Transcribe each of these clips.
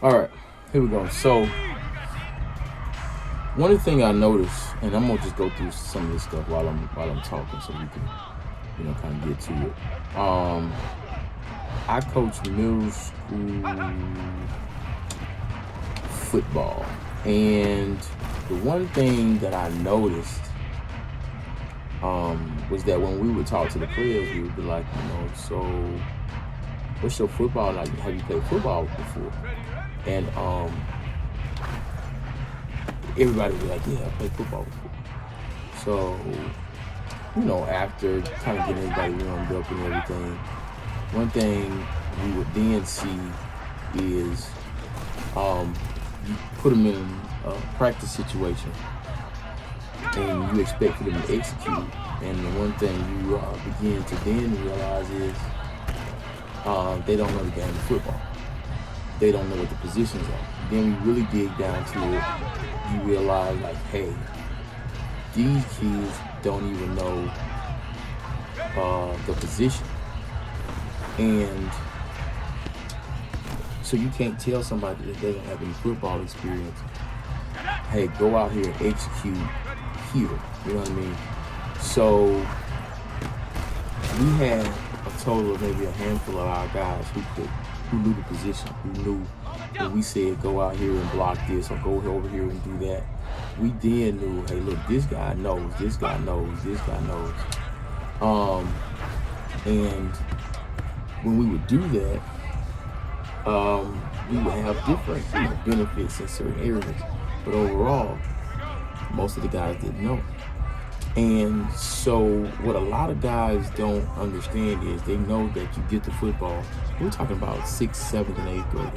All right, here we go. So one thing I noticed, and I'm gonna just go through some of this stuff while I'm talking, so we can kind of get to it. I coach middle school football, and the one thing that I noticed was that when we would talk to the players, we would be like, so what's your football like? Have you played football before? And everybody would be like, yeah, I played football before. So, after kind of getting everybody warmed up and everything, one thing we would then see is you put them in a practice situation and you expect for them to execute. And the one thing you begin to then realize is they don't know the game of football. They don't know what the positions are. Then we really dig down to it. You realize, like, hey, these kids don't even know the position. And so you can't tell somebody that they don't have any football experience, hey, go out here and execute here. You know what I mean? So we had a total of maybe a handful of our guys who knew the position, who knew when we said go out here and block this or go over here and do that. We then knew, hey, look, this guy knows, this guy knows, this guy knows. And when we would do that, we would have different benefits in certain areas. But overall, most of the guys didn't know. And so what a lot of guys don't understand is they know that you get the football. We're talking about 6th, 7th, and 8th grade.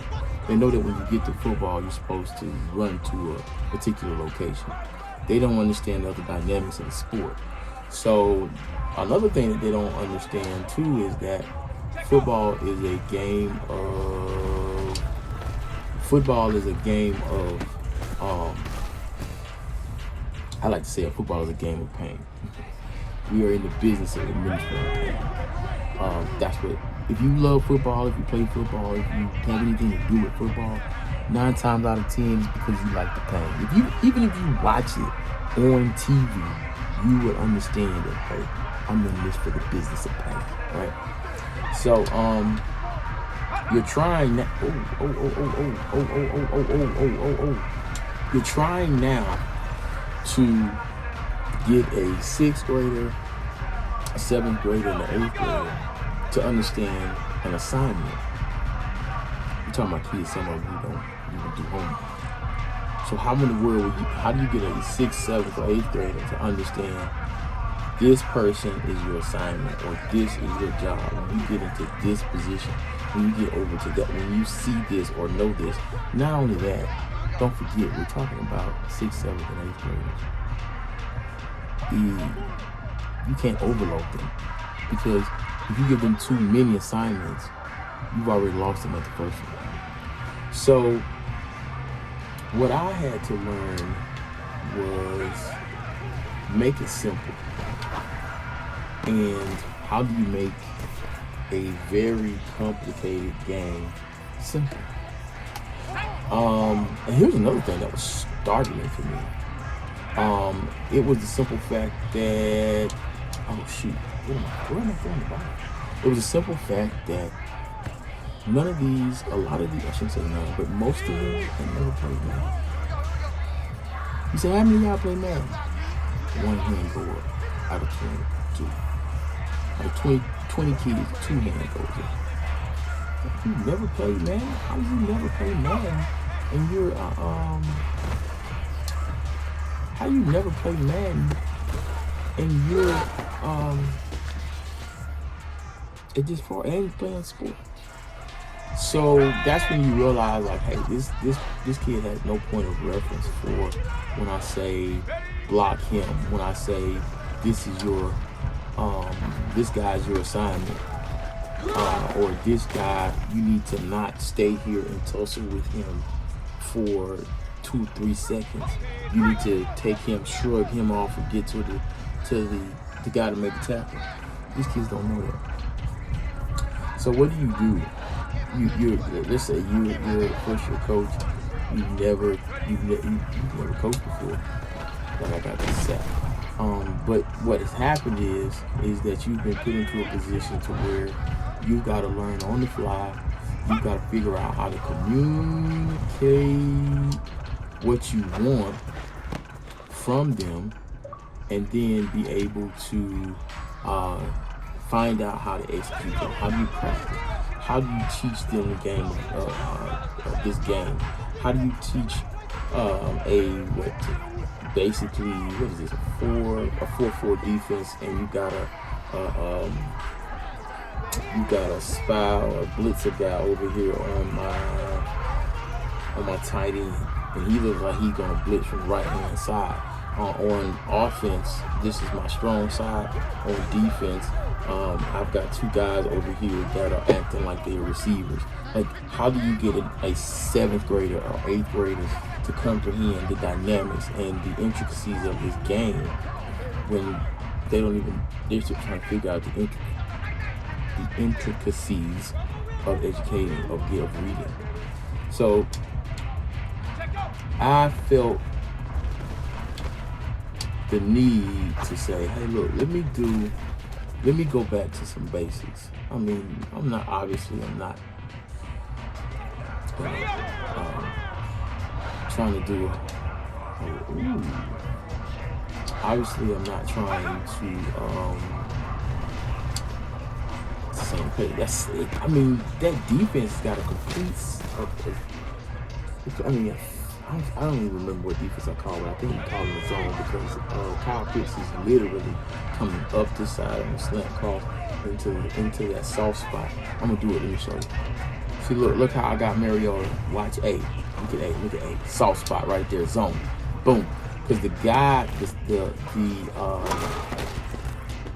They know that when you get the football, you're supposed to run to a particular location. They don't understand the other dynamics of the sport. So another thing that they don't understand too is that football is a game of I like to say football is a game of pain. We are in the business of administering pain. That's what, if you love football, if you play football, if you have anything to do with football, 9 times out of 10 is because you like the pain. Even if you watch it on TV, you would understand that, hey, I'm in this for the business of pain, right? So, you're trying now. You're trying now to get a 6th grader, a 7th grader, and an 8th grader to understand an assignment. You're talking about kids, some of them who don't even do homework. So how do you get a 6th, 7th, or 8th grader to understand this person is your assignment or this is your job? When you get into this position, when you get over to that, when you see this or know this, not only that, don't forget, we're talking about 6th, 7th, and 8th graders. You can't overload them, because if you give them too many assignments, you've already lost them at the first one. So what I had to learn was make it simple. And how do you make a very complicated game simple? And here's another thing that was startling to me. It was the simple fact that, where am I throwing the ball? It was a simple fact that a lot of these, I shouldn't say none, but most of them had never played Madden. You say, how many of y'all play Madden? One hand goal out of 22. Out of 20 kids, 2 hand goals. You never played Madden? How did you never play Madden? And you're how you never play Madden and you're it just for and playing sport. So that's when you realize, like, hey, this kid has no point of reference for when I say block him, when I say this is your this guy's your assignment. Or this guy, you need to not stay here and tussle with him for 2-3 seconds. You need to take him, shrug him off, and get to the guy to make the tackle. These kids don't know that. So what do? let's say you're a first year coach. You've never coached before. Like I got this set. But what has happened is that you've been put into a position to where you've got to learn on the fly. You've got to figure out how to communicate what you want from them, and then be able to find out how to execute them. How do you practice? How do you teach them the game of this game? How do you teach basically what is this, a 4-4 defense, and you got a spy or a blitzer guy over here on my tight end, and he looks like he's gonna blitz from the right hand side. On offense, this is my strong side. On defense, I've got two guys over here that are acting like they're receivers. Like, how do you get a 7th grader or 8th grader to comprehend the dynamics and the intricacies of this game when they're still trying to figure out the intricacies of educating, of reading. So I felt the need to say, hey, look, let me go back to some basics. I mean, I'm not trying to do obviously I'm not trying to same play. That's it. I mean, that defense got a complete I don't even remember what defense I call it. I think I'm calling it zone because Kyle Pitts is literally coming up the side on a slant cross into that soft spot. I'm gonna do it. Let me show you. See, look how I got Mariota. Watch A. Look at A. Soft spot right there. Zone. Boom. Because the guy,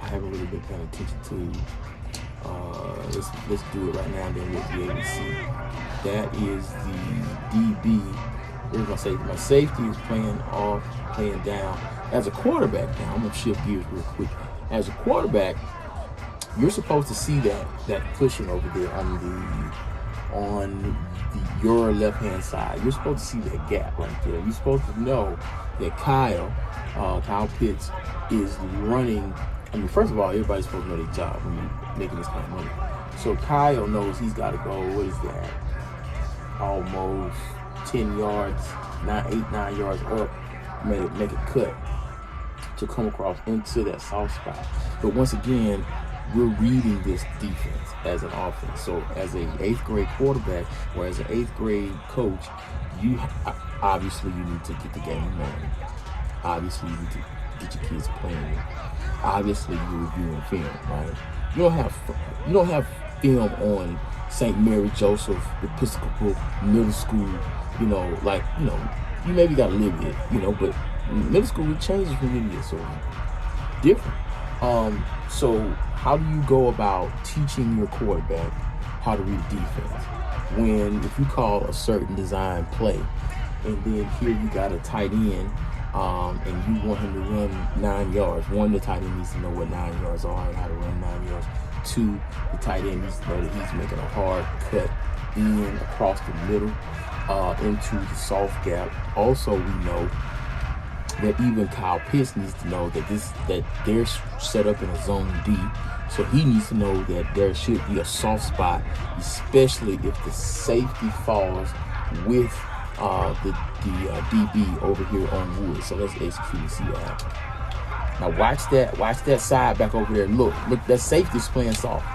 I haven't really been paying attention to. Let's do it right now, and then we'll be able to see. That is the DB. Here's my safety. My safety is playing down. As a quarterback now, I'm gonna shift gears real quick. As a quarterback, you're supposed to see that cushion over there on your left hand side. You're supposed to see that gap right there. You're supposed to know that Kyle Pitts is running. I mean, first of all, everybody's supposed to know their job when you're making this kind of money. So Kyle knows he's got to go. What is that? Almost 10 yards, 8-9 yards up, make a cut to come across into that soft spot. But once again, we're reading this defense as an offense. So as an 8th grade quarterback or as an 8th grade coach, you obviously need to get the game going. Obviously, you need to get your kids playing. Obviously, you're reviewing film, right? You don't have film on St. Mary Joseph Episcopal Middle School. You maybe got to live with it, but middle school, it changes from year to year, so different. So how do you go about teaching your quarterback how to read defense if you call a certain design play, and then here you got a tight end, and you want him to run 9 yards. One, the tight end needs to know what 9 yards are and how to run 9 yards. Two, the tight end needs to know that he's making a hard cut in across the middle into the soft gap. Also, we know that even Kyle Pitts needs to know that they're set up in a zone D. So he needs to know that there should be a soft spot, especially if the safety falls with the DB over here on wood. So let's execute and see what happens. Now watch that side back over there. Look, that safety's playing soft.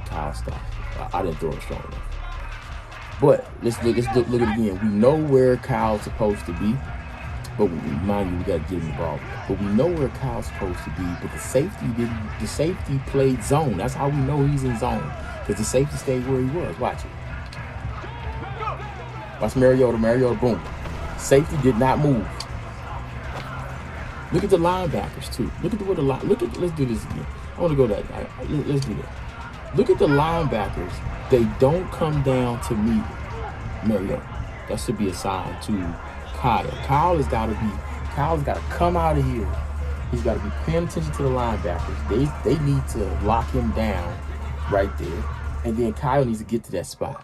Kyle stopped. I didn't throw it strong enough. But let's look at it again. We know where Kyle's supposed to be, but mind you, we got to get him the ball. But we know where Kyle's supposed to be, but the safety didn't. The safety played zone. That's how we know he's in zone, because the safety stayed where he was. Watch it. Watch Mariota, boom. Safety did not move. Look at the linebackers too. Let's do this again. I want to go that. Let's do that. Look at the linebackers. They don't come down to meet Mariota. That should be a sign to Kyle. Kyle's got to come out of here. He's got to be paying attention to the linebackers. They need to lock him down right there. And then Kyle needs to get to that spot.